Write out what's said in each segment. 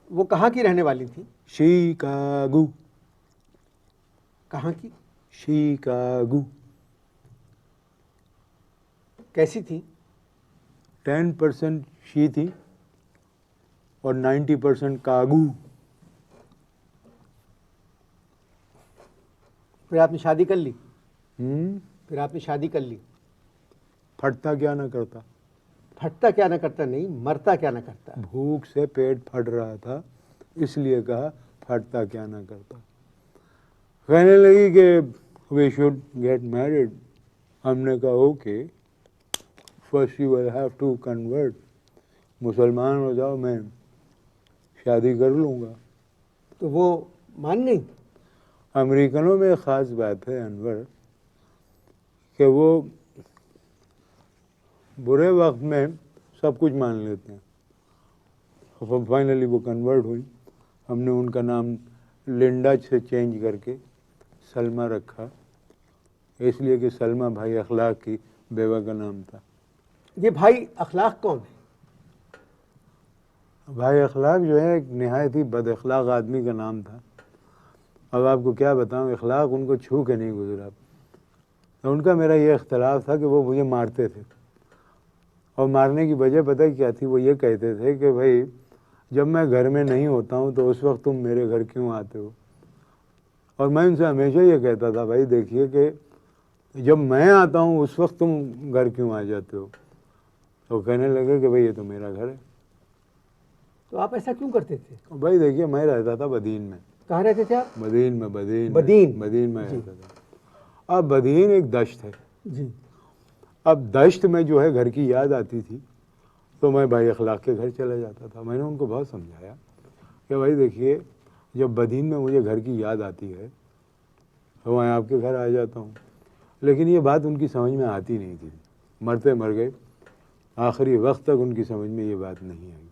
وہ کہاں کی رہنے والی تھی؟ شیکاگو. کہاں کی؟ شیکاگو. کیسی تھی؟ 10% شی تھی اور 90% کاگو. پھر آپ نے شادی کر لی؟ ہوں. پھر آپ نے شادی کر لی. پھٹتا کیا نہ کرتا. پھٹتا کیا نہ کرتا نہیں، مرتا کیا نہ کرتا. بھوک سے پیٹ پھٹ رہا تھا، اس لیے کہا پھٹتا کیا نہ کرتا. کہنے لگی کہ وی شوڈ گیٹ میرڈ. ہم نے کہا okay, first you will have to convert. مسلمان ہو جاؤ، میں شادی کر لوں گا. تو وہ مان گئی؟ امریکنوں میں ایک خاص بات ہے انور، کہ وہ برے وقت میں سب کچھ مان لیتے ہیں. فائنلی وہ کنورٹ ہوئی. ہم نے ان کا نام لنڈا سے چینج کر کے سلمہ رکھا، اس لیے کہ سلمہ بھائی اخلاق کی بیوہ کا نام تھا. یہ بھائی اخلاق کون ہے؟ بھائی اخلاق جو ہے ایک نہایت ہی بد اخلاق آدمی کا نام تھا. اب آپ کو کیا بتاؤں، اخلاق ان کو چھو کے نہیں گزرا. ان کا میرا یہ اختلاف تھا کہ وہ مجھے مارتے تھے، اور مارنے کی وجہ پتہ کیا تھی؟ وہ یہ کہتے تھے کہ بھائی جب میں گھر میں نہیں ہوتا ہوں تو اس وقت تم میرے گھر کیوں آتے ہو؟ اور میں ان سے ہمیشہ یہ کہتا تھا بھائی دیکھیے کہ جب میں آتا ہوں اس وقت تم گھر کیوں آ جاتے ہو؟ تو کہنے لگے کہ بھائی یہ تو میرا گھر ہے. تو آپ ایسا کیوں کرتے تھے؟ بھائی دیکھیے میں رہتا تھا بدین میں. کہاں رہتے تھے آپ؟ بدین میں جی. رہتا تھا. اب بدین ایک دشت ہے. جی. اب دشت میں جو ہے گھر کی یاد آتی تھی تو میں بھائی اخلاق کے گھر چلا جاتا تھا. میں نے ان کو بہت سمجھایا کہ بھائی دیکھیے جب بدین میں مجھے گھر کی یاد آتی ہے تو میں آپ کے گھر آ جاتا ہوں. لیکن یہ بات ان کی سمجھ میں آتی نہیں تھی. مرتے مر گئے، آخری وقت تک ان کی سمجھ میں یہ بات نہیں آئی.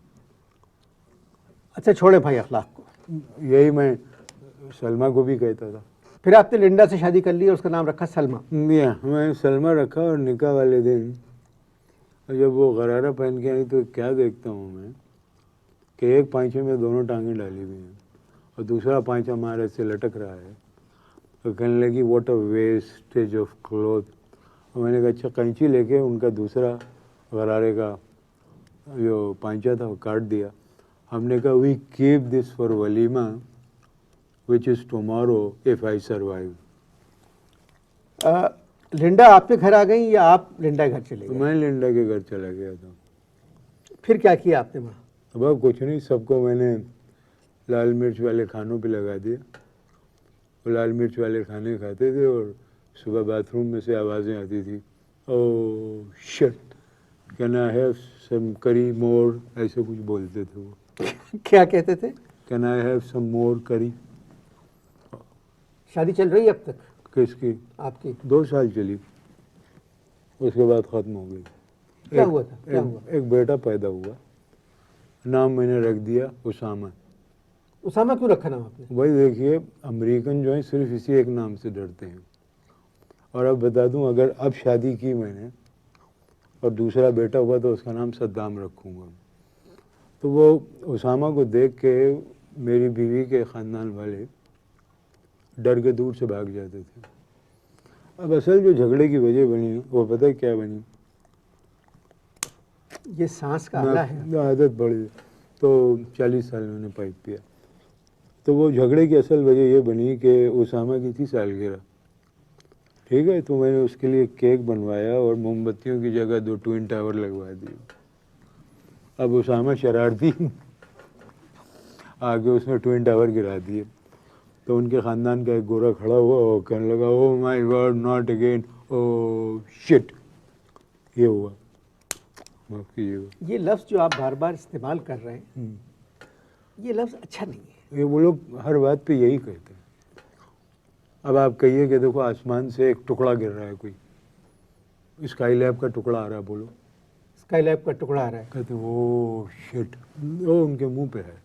اچھا چھوڑے بھائی اخلاق کو. یہی میں سلمہ کو بھی کہتا تھا. پھر آپ نے لنڈا سے شادی کر لی اور اس کا نام رکھا سلمہ. میں سلمہ رکھا، اور نکاح والے دن جب وہ غرارہ پہن کے آئی تو کیا دیکھتا ہوں میں کہ ایک پائچے میں دونوں ٹانگیں ڈالی ہوئی ہیں اور دوسرا پائچہ ہمارے سے لٹک رہا ہے. تو کہنے لگی what a wastage of cloth. میں نے کہا اچھا قینچی لے کے ان کا دوسرا غرارے کا جو پائچہ تھا وہ کاٹ دیا. ہم نے کہا وی کیپ دس فار ولیمہ which is tomorrow if I survive. لنڈا آپ کے گھر آ گئی یا آپ لنڈا کے گھر چلے گئے؟ میں لنڈا کے گھر چلا گیا تھا. پھر کیا کیا آپ نے وہاں؟ اب کچھ نہیں، سب کو میں نے لال مرچ والے کھانوں پہ لگا دیا. وہ لال مرچ والے کھانے کھاتے تھے اور صبح باتھ روم میں سے آوازیں آتی تھی oh shit can I have some curry more, ایسے کچھ بولتے تھے وہ. کیا کہتے تھے؟ کین آئی ہیو سم مور کری. شادی چل رہی ہے اب تک کس کی؟ آپ کی؟ 2 سال چلی، اس کے بعد ختم ہو گئی. کیا ہوا تھا؟ کیا ہوا؟ ایک بیٹا پیدا ہوا، نام میں نے رکھ دیا اسامہ. اسامہ کیوں رکھا نام آپ نے؟ بھائی دیکھیے امریکن جو ہیں صرف اسی ایک نام سے ڈرتے ہیں. اور اب بتا دوں اگر اب شادی کی میں نے اور دوسرا بیٹا ہوا تو اس کا نام صدام رکھوں گا. تو وہ اسامہ کو دیکھ کے میری بیوی کے خاندان والے ڈر کے دور سے بھاگ جاتے تھے. اب اصل جو جھگڑے کی وجہ بنی وہ پتہ کیا بنی؟ یہ سانس کا آلہ ہے. عادت پڑی تو 40 سال میں نے پائپ پیا. تو وہ جھگڑے کی اصل وجہ یہ بنی کہ اسامہ کی تھی سالگرہ، ٹھیک ہے. تو میں نے اس کے لیے کیک بنوایا اور موم بتیوں کی جگہ 2 ٹوئن ٹاور لگوا دیے. اب اسامہ شرارتی آگے اس میں ٹوئن ٹاور گرا دیے. تو ان کے خاندان کا ایک گورا کھڑا ہوا اور کہنے لگا oh my god not again, oh shit. یہ ہوا. معاف کیجیے گا. یہ لفظ جو آپ بار بار استعمال کر رہے ہیں یہ لفظ اچھا نہیں ہے. یہ وہ لوگ ہر بات پہ یہی کہتے ہیں. اب آپ کہیے کہ دیکھو آسمان سے ایک ٹکڑا گر رہا ہے، کوئی اسکائی لیب کا ٹکڑا آ رہا ہے، بولو اسکائی لیب کا ٹکڑا آ رہا ہے، کہتے او شٹ، وہ ان کے منہ پہ ہے.